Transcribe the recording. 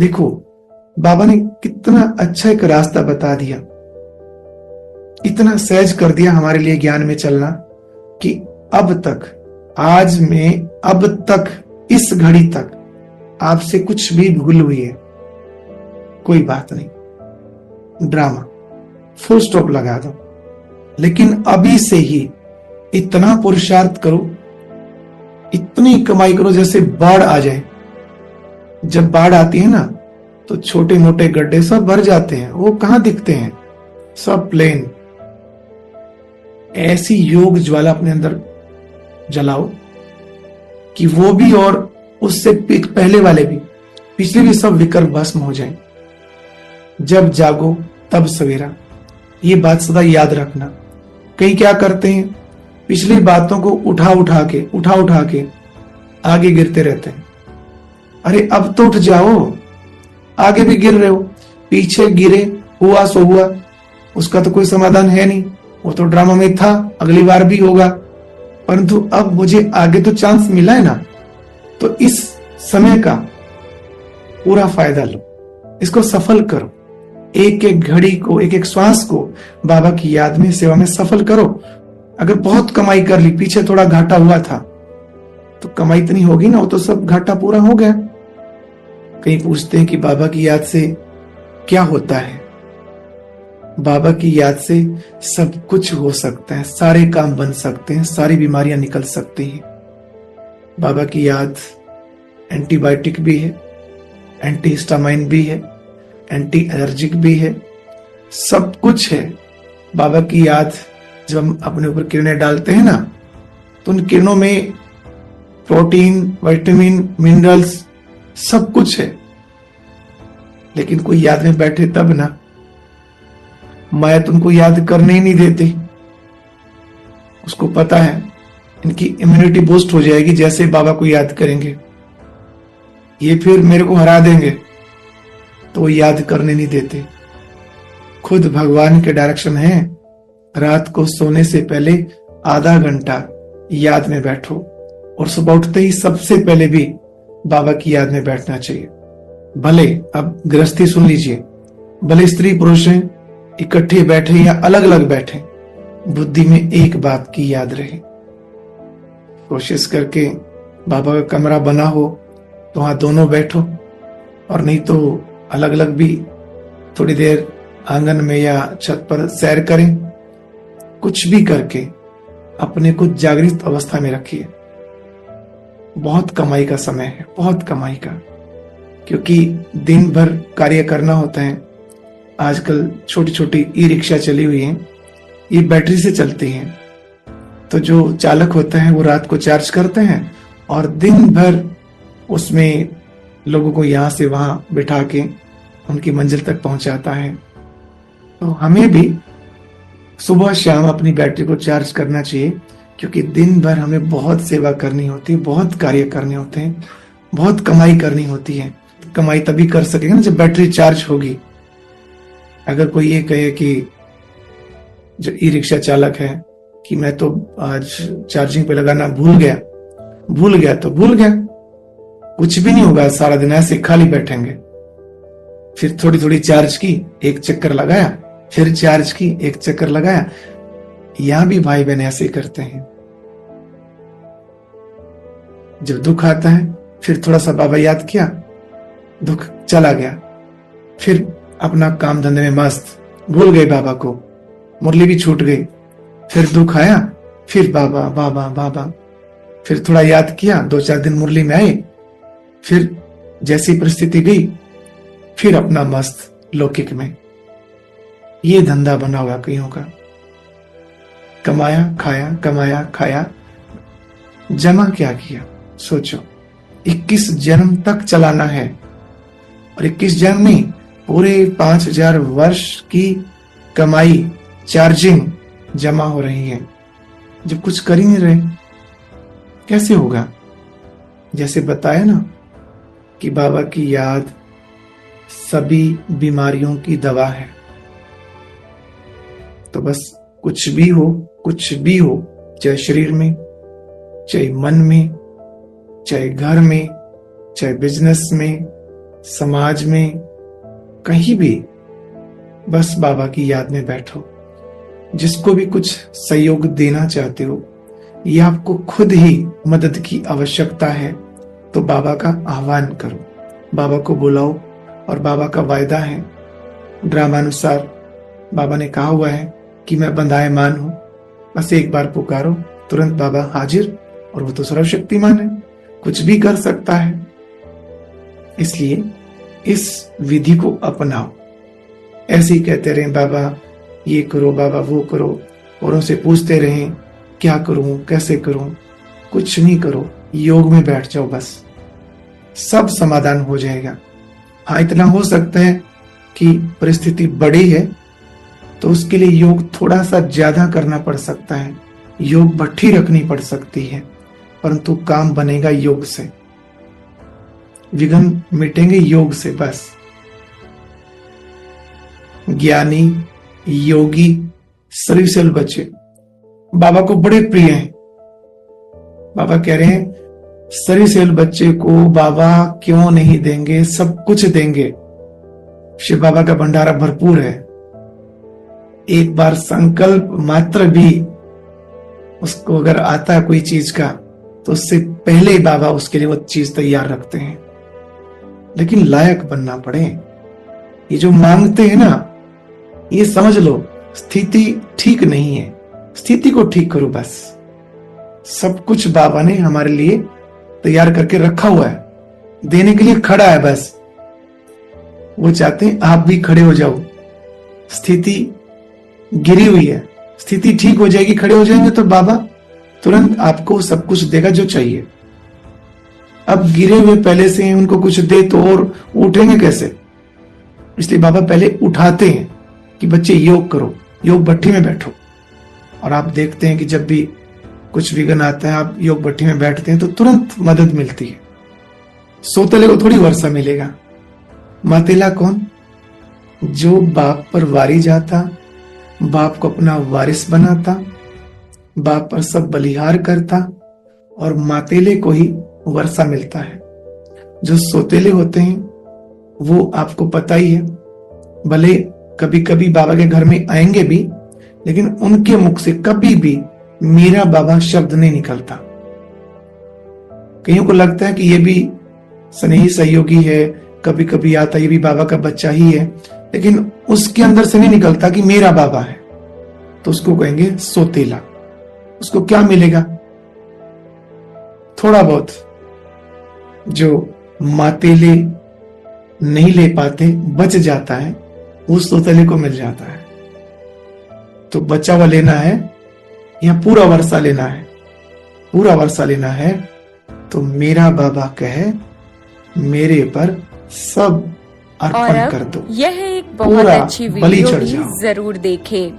देखो बाबा ने कितना अच्छा एक रास्ता बता दिया, इतना सहज कर दिया हमारे लिए ज्ञान में चलना कि अब तक, आज में, अब तक, इस घड़ी तक आपसे कुछ भी भूल हुई है, कोई बात नहीं, ड्रामा, फुल स्टॉप लगा दो। लेकिन अभी से ही इतना पुरुषार्थ करो, इतनी कमाई करो जैसे बाढ़ आ जाए। जब बाढ़ आती है ना तो छोटे मोटे गड्ढे सब भर जाते हैं, वो कहां दिखते हैं, सब प्लेन। ऐसी योग ज्वाला अपने अंदर जलाओ कि वो भी और उससे पहले वाले भी, पिछले भी सब विकल्प भस्म हो जाएं। जब जागो तब सवेरा, ये बात सदा याद रखना। कई क्या करते हैं, पिछली बातों को उठा उठा के आगे गिरते रहते हैं। अरे अब तो उठ जाओ, आगे भी गिर रहे हो, पीछे गिरे, हुआ सो हुआ, उसका तो कोई समाधान है नहीं, वो तो ड्रामा में था, अगली बार भी होगा। परंतु अब मुझे आगे तो चांस मिला है ना, तो इस समय का पूरा फायदा लो, इसको सफल करो। एक एक घड़ी को, एक एक श्वास को बाबा की याद में, सेवा में सफल करो। अगर बहुत कमाई कर ली, पीछे थोड़ा घाटा हुआ था, तो कमाई इतनी होगी ना, वो तो सब घाटा पूरा हो गया। कहीं पूछते हैं कि बाबा की याद से क्या होता है। बाबा की याद से सब कुछ हो सकता है, सारे काम बन सकते हैं, सारी बीमारियां निकल सकती हैं। बाबा की याद एंटीबायोटिक भी है, एंटी हिस्टामाइन भी है, एंटी एलर्जिक भी है, सब कुछ है। बाबा की याद जब हम अपने ऊपर किरणें डालते हैं ना, तो उन किरणों में प्रोटीन, विटामिन, मिनरल्स सब कुछ है। लेकिन कोई याद में बैठे तब ना, माया तुमको याद करने ही नहीं देती। उसको पता है इनकी इम्यूनिटी बूस्ट हो जाएगी जैसे बाबा को याद करेंगे, ये फिर मेरे को हरा देंगे, तो वो याद करने नहीं देते। खुद भगवान के डायरेक्शन है, रात को सोने से पहले आधा घंटा याद में बैठो, और सुबह उठते ही सबसे पहले भी बाबा की याद में बैठना चाहिए। भले अब गृहस्थी सुन लीजिए, भले स्त्री पुरुष हैं, इकट्ठे बैठे या अलग अलग बैठे, बुद्धि में एक बात की याद रहे। कोशिश करके बाबा का कमरा बना हो तो वहां दोनों बैठो, और नहीं तो अलग अलग भी थोड़ी देर आंगन में या छत पर सैर करें। कुछ भी करके अपने को जागृत अवस्था में रखिए। बहुत कमाई का समय है, बहुत कमाई का, क्योंकि दिन भर कार्य करना होता है। आजकल छोटी छोटी ई रिक्शा चली हुई हैं, ये बैटरी से चलती हैं, तो जो चालक होता है वो रात को चार्ज करते हैं और दिन भर उसमें लोगों को यहां से वहां बिठा के उनकी मंजिल तक पहुंचाता है। तो हमें भी सुबह शाम अपनी बैटरी को चार्ज करना चाहिए, क्योंकि दिन भर हमें बहुत सेवा करनी होती है, बहुत कार्य करने होते हैं, बहुत कमाई करनी होती है। कमाई तभी कर सकेंगे ना जब बैटरी चार्ज होगी। अगर कोई ये कहे कि जो ई रिक्शा चालक है कि मैं तो आज चार्जिंग पे लगाना भूल गया तो भूल गया, कुछ भी नहीं होगा, सारा दिन ऐसे खाली बैठेंगे। फिर थोड़ी थोड़ी चार्ज की, एक चक्कर लगाया, फिर चार्ज की, एक चक्कर लगाया। यहां भी भाई बहन ऐसे करते हैं। जब दुख आता है फिर थोड़ा सा बाबा याद किया, दुख चला गया, फिर अपना काम धंधे में मस्त, भूल गए बाबा को, मुरली भी छूट गई। फिर दुख आया, फिर बाबा बाबा बाबा, फिर थोड़ा याद किया, 2-4 दिन मुरली में आए, फिर जैसी परिस्थिति गई फिर अपना मस्त लौकिक में। ये धंधा बना हुआ कईयों का, कमाया खाया, कमाया खाया, जमा क्या किया। सोचो 21 जन्म तक चलाना है, और 21 जन्म नहीं, पूरे 5000 वर्ष की कमाई, चार्जिंग जमा हो रही है। जब कुछ कर ही नहीं रहे कैसे होगा। जैसे बताया ना कि बाबा की याद सभी बीमारियों की दवा है। तो बस कुछ भी हो, चाहे शरीर में, चाहे मन में, चाहे घर में, चाहे बिजनेस में, समाज में, कहीं भी बस बाबा की याद में बैठो। जिसको भी कुछ सहयोग देना चाहते हो या आपको खुद ही मदद की आवश्यकता है तो बाबा का आह्वान करो, बाबा को बुलाओ। और बाबा का वायदा है, ड्रामानुसार बाबा ने कहा हुआ है कि मैं बंधायमान हूं, बस एक बार पुकारो, तुरंत बाबा हाजिर। और वो तो सर्वशक्तिमान है, कुछ भी कर सकता है। इसलिए इस विधि को अपनाओ। ऐसे ही कहते रहें बाबा ये करो, बाबा वो करो, और उनसे पूछते रहें क्या करूं, कैसे करूं। कुछ नहीं करो, योग में बैठ जाओ, बस सब समाधान हो जाएगा। हाँ, इतना हो सकता है कि परिस्थिति बड़ी है तो उसके लिए योग थोड़ा सा ज्यादा करना पड़ सकता है, योग भट्ठी रखनी पड़ सकती है, परंतु काम बनेगा योग से, विघ्न मिटेंगे योग से। बस ज्ञानी, योगी, सर्वशील बच्चे बाबा को बड़े प्रिय हैं। बाबा कह रहे हैं सर्वशील बच्चे को बाबा क्यों नहीं देंगे, सब कुछ देंगे। शिव बाबा का भंडारा भरपूर है। एक बार संकल्प मात्र भी उसको अगर आता है कोई चीज का तो उससे पहले बाबा उसके लिए वो चीज तैयार रखते हैं। लेकिन लायक बनना पड़े। ये जो मांगते हैं ना, ये समझ लो स्थिति ठीक नहीं है, स्थिति को ठीक करो बस। सब कुछ बाबा ने हमारे लिए तैयार करके रखा हुआ है, देने के लिए खड़ा है। बस वो चाहते हैं आप भी खड़े हो जाओ। स्थिति गिरी हुई है, स्थिति ठीक हो जाएगी, खड़े हो जाएंगे तो बाबा तुरंत आपको सब कुछ देगा जो चाहिए। अब गिरे हुए पहले से हैं, उनको कुछ दे तो और उठेंगे कैसे? इसलिए बाबा पहले उठाते हैं कि बच्चे योग करो, योग भट्ठी में बैठो। और आप देखते हैं कि जब भी कुछ विघ्न आता है, आप योग भट्ठी में बैठते हैं तो तुरंत मदद मिलती है। सोतले को थोड़ी वर्षा मिलेगा। मातेला कौन? जो बाप पर वारी जाता, बाप को अपना वारिस बनाता, बाप पर सब बलिहार करता, और मातेले को ही वर्षा मिलता है। जो सोतेले होते हैं वो आपको पता ही है, भले कभी कभी बाबा के घर में आएंगे भी, लेकिन उनके मुख से कभी भी मेरा बाबा शब्द नहीं निकलता। कईयों को लगता है कि ये भी स्नेही सहयोगी है, कभी कभी आता, ये भी बाबा का बच्चा ही है, लेकिन उसके अंदर से नहीं निकलता कि मेरा बाबा है, तो उसको कहेंगे सोतेला। उसको क्या मिलेगा? थोड़ा बहुत जो मातेले नहीं ले पाते, बच जाता है, उस सोतेले को मिल जाता है। तो बचा हुआ लेना है या पूरा वर्षा लेना है? पूरा वर्षा लेना है तो मेरा बाबा कहे मेरे पर सब अर्पण कर दो। यह एक बहुत अच्छी वीडियो भी जरूर देखें।